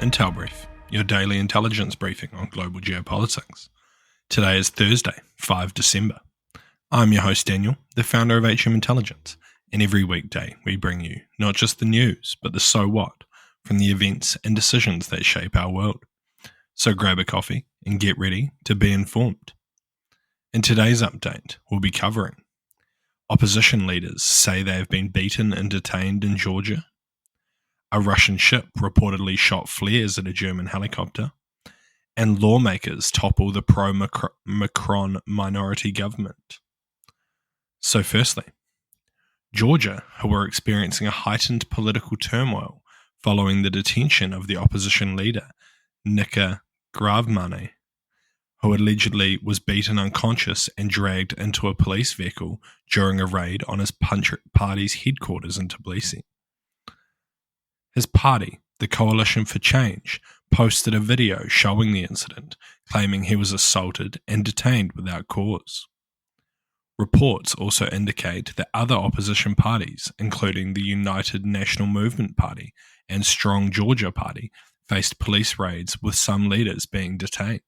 Intel Brief, your daily intelligence briefing on global geopolitics. Today is Thursday, 5 December. I'm your host Daniel, the founder of HM Intelligence, and every weekday we bring you not just the news, but the so what from the events and decisions that shape our world. So grab a coffee and get ready to be informed. In today's update, we'll be covering opposition leaders say they have been beaten and detained in Georgia. A Russian ship reportedly shot flares at a German helicopter. And lawmakers topple the pro-Macron minority government. So firstly, Georgia, who are experiencing a heightened political turmoil following the detention of the opposition leader, Nika Gravmane, who allegedly was beaten unconscious and dragged into a police vehicle during a raid on his party's headquarters in Tbilisi. His party, the Coalition for Change, posted a video showing the incident, claiming he was assaulted and detained without cause. Reports also indicate that other opposition parties, including the United National Movement Party and Strong Georgia Party, faced police raids with some leaders being detained.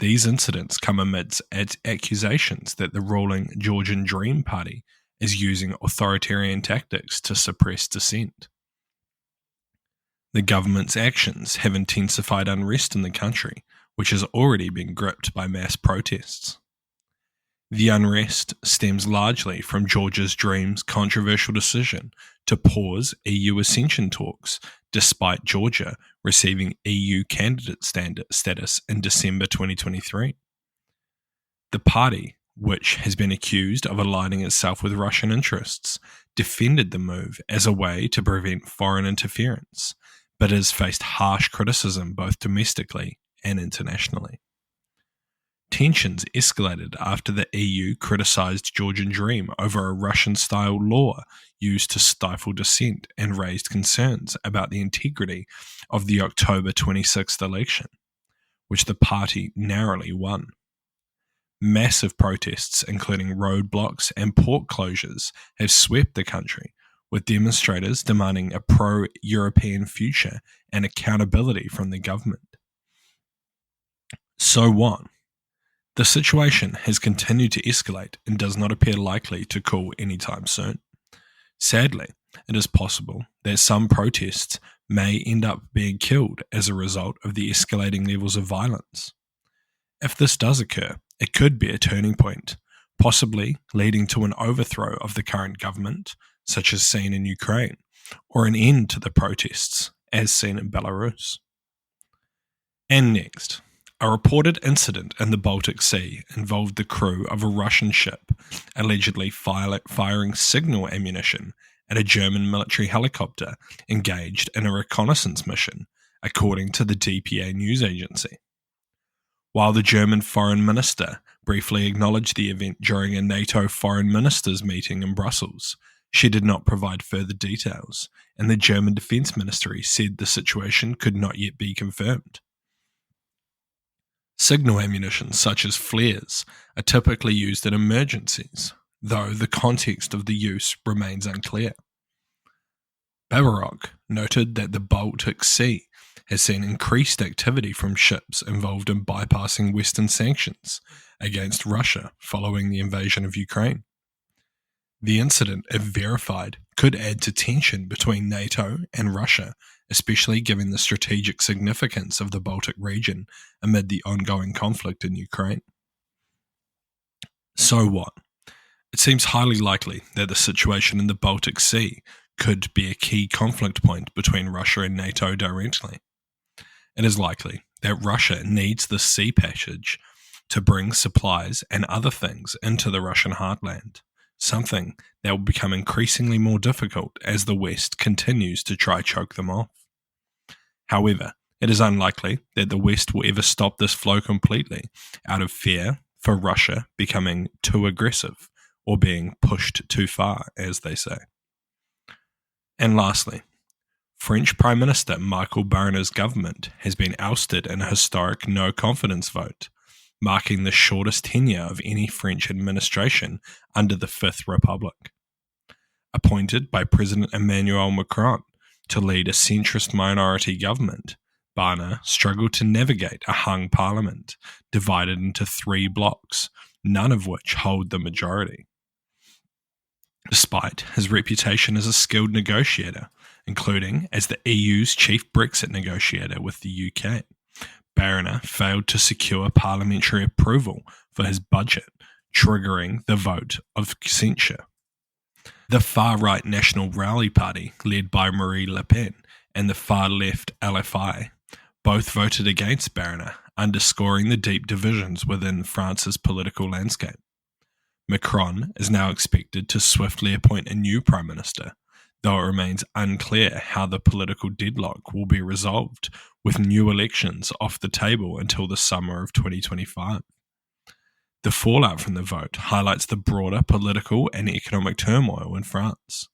These incidents come amidst accusations that the ruling Georgian Dream Party is using authoritarian tactics to suppress dissent. The government's actions have intensified unrest in the country, which has already been gripped by mass protests. The unrest stems largely from Georgia's Dream's controversial decision to pause EU accession talks, despite Georgia receiving EU candidate status in December 2023. The party, which has been accused of aligning itself with Russian interests, defended the move as a way to prevent foreign interference, but has faced harsh criticism both domestically and internationally. Tensions escalated after the EU criticised Georgian Dream over a Russian-style law used to stifle dissent and raised concerns about the integrity of the October 26th election, which the party narrowly won. Massive protests, including roadblocks and port closures, have swept the country, with demonstrators demanding a pro-European future and accountability from the government. So what? The situation has continued to escalate and does not appear likely to cool anytime soon. Sadly, it is possible that some protests may end up being killed as a result of the escalating levels of violence. If this does occur, it could be a turning point, possibly leading to an overthrow of the current government, such as seen in Ukraine, or an end to the protests, as seen in Belarus. And next, a reported incident in the Baltic Sea involved the crew of a Russian ship allegedly firing signal ammunition at a German military helicopter engaged in a reconnaissance mission, according to the DPA news agency. While the German foreign minister briefly acknowledged the event during a NATO foreign ministers meeting in Brussels, she did not provide further details, and the German Defense Ministry said the situation could not yet be confirmed. Signal ammunition, such as flares, are typically used in emergencies, though the context of the use remains unclear. Babarok noted that the Baltic Sea has seen increased activity from ships involved in bypassing Western sanctions against Russia following the invasion of Ukraine. The incident, if verified, could add to tension between NATO and Russia, especially given the strategic significance of the Baltic region amid the ongoing conflict in Ukraine. So what? It seems highly likely that the situation in the Baltic Sea could be a key conflict point between Russia and NATO directly. It is likely that Russia needs this sea passage to bring supplies and other things into the Russian heartland, something that will become increasingly more difficult as the West continues to try choke them off. However, it is unlikely that the West will ever stop this flow completely out of fear for Russia becoming too aggressive or being pushed too far, as they say. And lastly, French Prime Minister Michel Barnier's government has been ousted in a historic no-confidence vote, marking the shortest tenure of any French administration under the Fifth Republic. Appointed by President Emmanuel Macron, to lead a centrist minority government, Barnier struggled to navigate a hung parliament divided into 3 blocs, none of which hold the majority. Despite his reputation as a skilled negotiator, including as the EU's chief Brexit negotiator with the UK, Barnier failed to secure parliamentary approval for his budget, triggering the vote of censure. The far-right National Rally Party, led by Marine Le Pen, and the far-left LFI, both voted against Barnier, underscoring the deep divisions within France's political landscape. Macron is now expected to swiftly appoint a new prime minister, though it remains unclear how the political deadlock will be resolved, with new elections off the table until the summer of 2025. The fallout from the vote highlights the broader political and economic turmoil in France.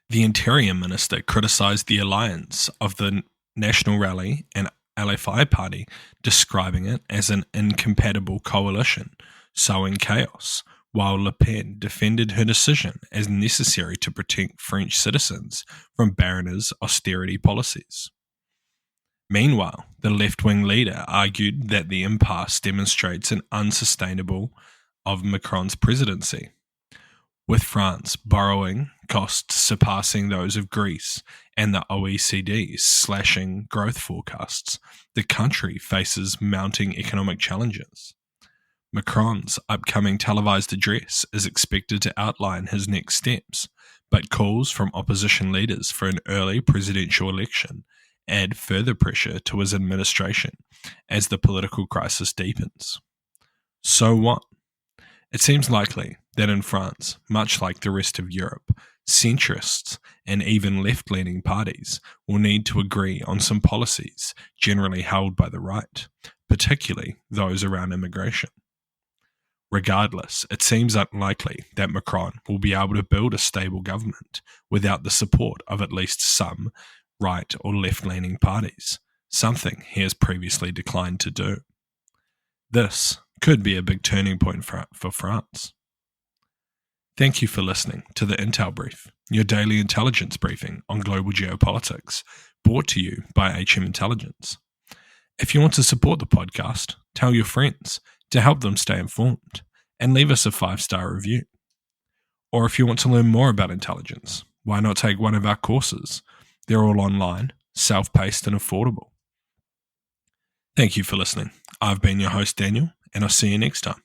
The Interior Minister criticised the alliance of the National Rally and LFI party, describing it as an incompatible coalition, sowing chaos, while Le Pen defended her decision as necessary to protect French citizens from Barnier's austerity policies. Meanwhile, the left-wing leader argued that the impasse demonstrates an unsustainable of Macron's presidency. With France borrowing costs surpassing those of Greece and the OECD slashing growth forecasts, the country faces mounting economic challenges. Macron's upcoming televised address is expected to outline his next steps, but calls from opposition leaders for an early presidential election add further pressure to his administration as the political crisis deepens. So what? It seems likely that in France, much like the rest of Europe, centrists and even left-leaning parties will need to agree on some policies generally held by the right, particularly those around immigration. Regardless, it seems unlikely that Macron will be able to build a stable government without the support of at least some right or left-leaning parties, something he has previously declined to do. This could be a big turning point for France. Thank you for listening to the Intel Brief, your daily intelligence briefing on global geopolitics, brought to you by HM Intelligence. If you want to support the podcast, tell your friends to help them stay informed, and leave us a 5-star review. Or if you want to learn more about intelligence, why not take one of our courses? They're all online, self-paced and affordable. Thank you for listening. I've been your host, Daniel, and I'll see you next time.